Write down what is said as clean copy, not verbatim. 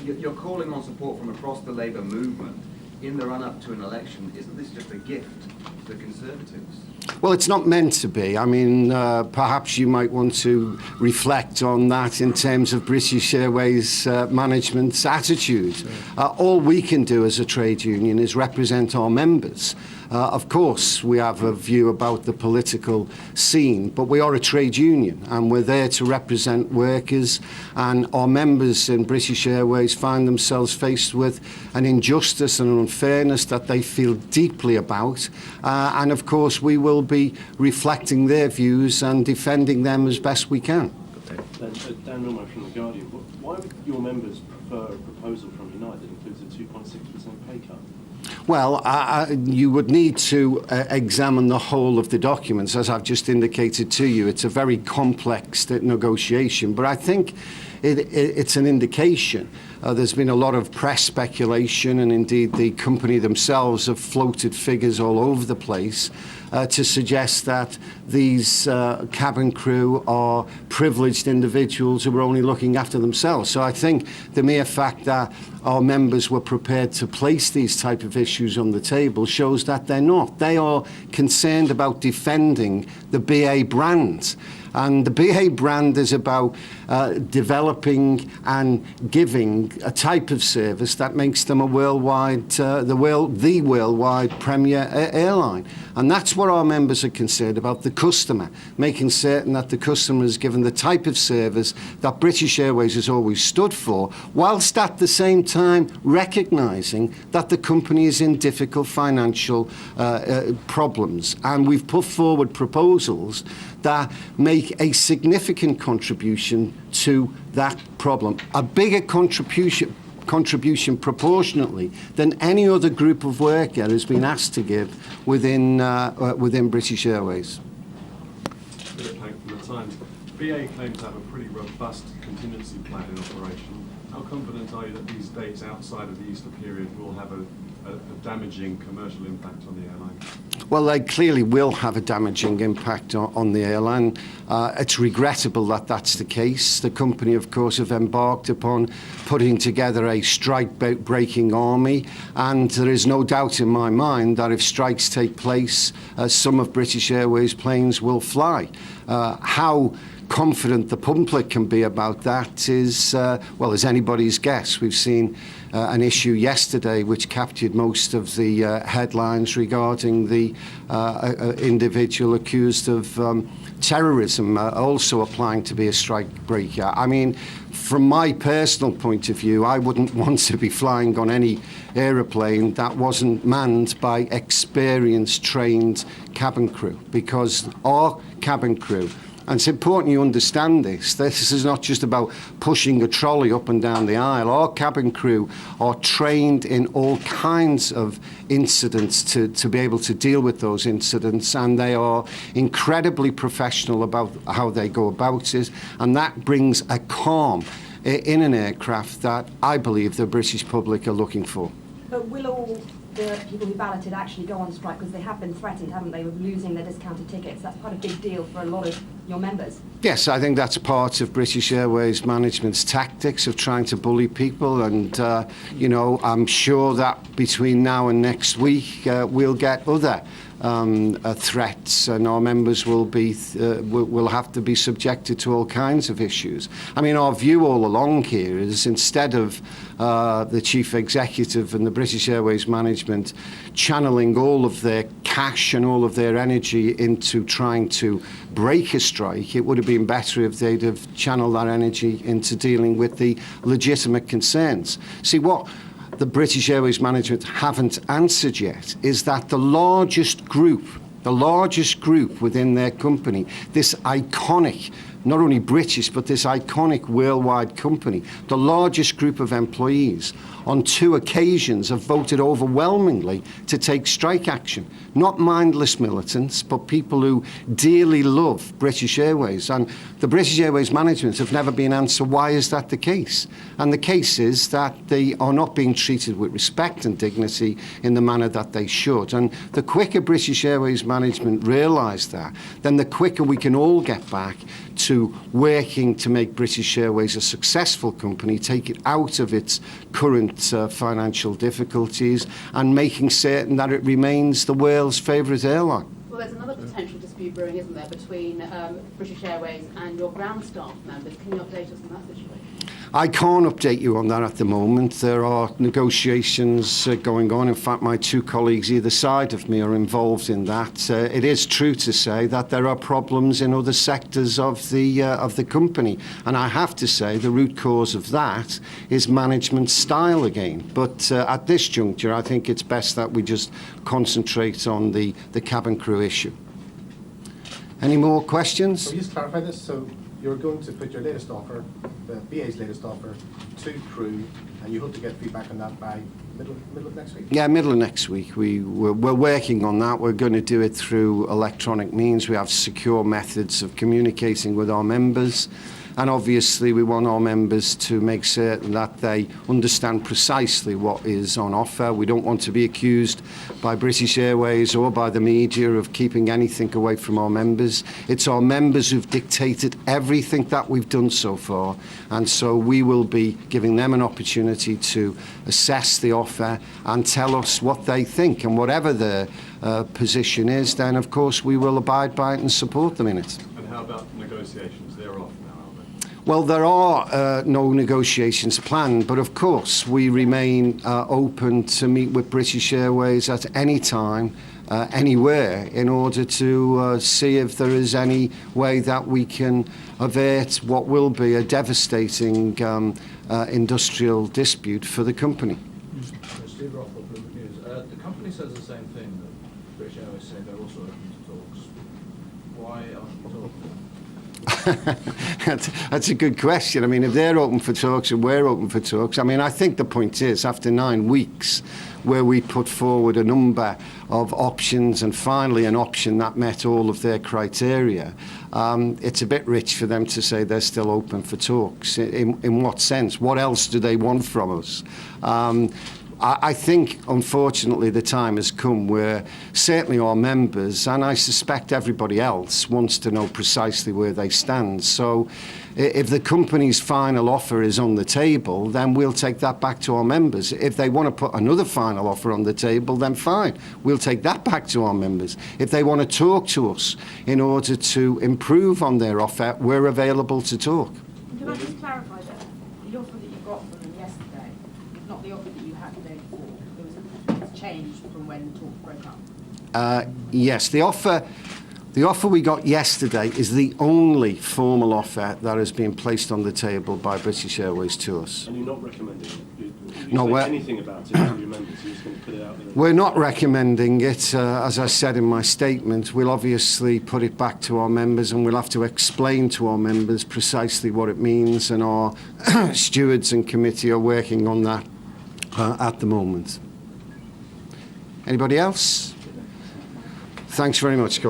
You're calling on support from across the Labour movement in the run-up to an election. Isn't this just a gift to the Conservatives? Well, it's not meant to be. I mean, perhaps you might want to reflect on that in terms of British Airways management's attitude. All we can do as a trade union is represent our members. Of course, we have a view about the political scene, but we are a trade union and we're there to represent workers, and our members in British Airways find themselves faced with an injustice and an unfairness that they feel deeply about. And of course, we will be reflecting their views and defending them as best we can. Dan Milmo from The Guardian. Why would your members prefer a proposal from Unite that includes a 2.6% pay cut? Well, you would need to examine the whole of the documents. As I've just indicated to you, it's a very complex negotiation, but I think it's an indication. There's been a lot of press speculation, and indeed the company themselves have floated figures all over the place to suggest that these cabin crew are privileged individuals who are only looking after themselves. So I think the mere fact that our members were prepared to place these type of issues on the table shows that they're not. They are concerned about defending the BA brand. And the BA brand is about developing and giving a type of service that makes them a worldwide, the worldwide premier airline. And that's what our members are concerned about, the customer, making certain that the customer is given the type of service that British Airways has always stood for, whilst at the same time recognising that the company is in difficult financial problems. And we've put forward proposals that make a significant contribution to that problem, a bigger contribution proportionately than any other group of worker has been asked to give within British Airways. Philip Plank from The Times. BA claims to have a pretty robust contingency plan in operation. How confident are you that these dates outside of the Easter period will have a damaging commercial impact on the airline? Well, they clearly will have a damaging impact on the airline. It's regrettable that that's the case. The company, of course, have embarked upon putting together a strike-breaking army, and there is no doubt in my mind that if strikes take place, some of British Airways planes will fly. How confident the public can be about that is, well, as anybody's guess. We've seen an issue yesterday which captured most of the headlines regarding the individual accused of terrorism also applying to be a strike breaker. I mean, from my personal point of view, I wouldn't want to be flying on any aeroplane that wasn't manned by experienced, trained cabin crew, because our cabin crew, and it's important you understand this. This is not just about pushing a trolley up and down the aisle. Our cabin crew are trained in all kinds of incidents to be able to deal with those incidents, and they are incredibly professional about how they go about it, and that brings a calm in an aircraft that I believe the British public are looking for. But will all the people who balloted actually go on strike? Because they have been threatened, haven't they, with losing their discounted tickets? That's quite a big deal for a lot of your members. Yes, I think that's part of British Airways management's tactics of trying to bully people, and you know, I'm sure that between now and next week we'll get other threats, and our members will have to be subjected to all kinds of issues. I mean, our view all along here is, instead of the chief executive and the British Airways management channeling all of their cash and all of their energy into trying to break a strike, it would have been better if they'd have channeled that energy into dealing with the legitimate concerns. See, what the British Airways management haven't answered yet is that the largest group within their company, this iconic, not only British, but this iconic worldwide company, the largest group of employees, on 2 occasions have voted overwhelmingly to take strike action. Not mindless militants, but people who dearly love British Airways. And the British Airways management have never been answered why is that the case. And the case is that they are not being treated with respect and dignity in the manner that they should. And the quicker British Airways management realise that, then the quicker we can all get back to to working to make British Airways a successful company, take it out of its current financial difficulties, and making certain that it remains the world's favourite airline. Well, there's another potential dispute brewing, isn't there, between British Airways and your ground staff members. Can you update us on that situation? I can't update you on that at the moment. There are negotiations going on. In fact, my two colleagues either side of me are involved in that. It is true to say that there are problems in other sectors of the company, and I have to say the root cause of that is management style again. But at this juncture, I think it's best that we just concentrate on the cabin crew issue. Any more questions? Can you just clarify this? So you're going to put your latest offer, the BA's latest offer, to crew, and you hope to get feedback on that by middle of next week? Yeah, middle of next week. We're working on that. We're going to do it through electronic means. We have secure methods of communicating with our members. And obviously, we want our members to make certain that they understand precisely what is on offer. We don't want to be accused by British Airways or by the media of keeping anything away from our members. It's our members who've dictated everything that we've done so far. And so we will be giving them an opportunity to assess the offer and tell us what they think. And whatever their position is, then, of course, we will abide by it and support them in it. And how about negotiations? They're off now, aren't they? Well, there are no negotiations planned, but of course we remain open to meet with British Airways at any time, anywhere, in order to see if there is any way that we can avert what will be a devastating industrial dispute for the company. Steve Rothwell, Bloomberg News. The company says the same thing, that British Airways say they're also open to talks. Why aren't you talking? That's a good question. I mean, if they're open for talks and we're open for talks, I mean, I think the point is, after 9 weeks, where we put forward a number of options and finally an option that met all of their criteria, it's a bit rich for them to say they're still open for talks. In what sense? What else do they want from us? I think, unfortunately, the time has come where certainly our members, and I suspect everybody else, wants to know precisely where they stand. So if the company's final offer is on the table, then we'll take that back to our members. If they want to put another final offer on the table, then fine. We'll take that back to our members. If they want to talk to us in order to improve on their offer, we're available to talk. Can I just clarify that the offer that you got from them yesterday is not the offer that you had the day before? It's changed from when talks broke up? Yes, the offer we got yesterday is the only formal offer that has been placed on the table by British Airways to us. And you're not recommending it? You No, say anything about it to your members? You're just going to put it out there? We're not recommending it. As I said in my statement, we'll obviously put it back to our members and we'll have to explain to our members precisely what it means, and our stewards and committee are working on that at the moment. Anybody else? Thanks very much.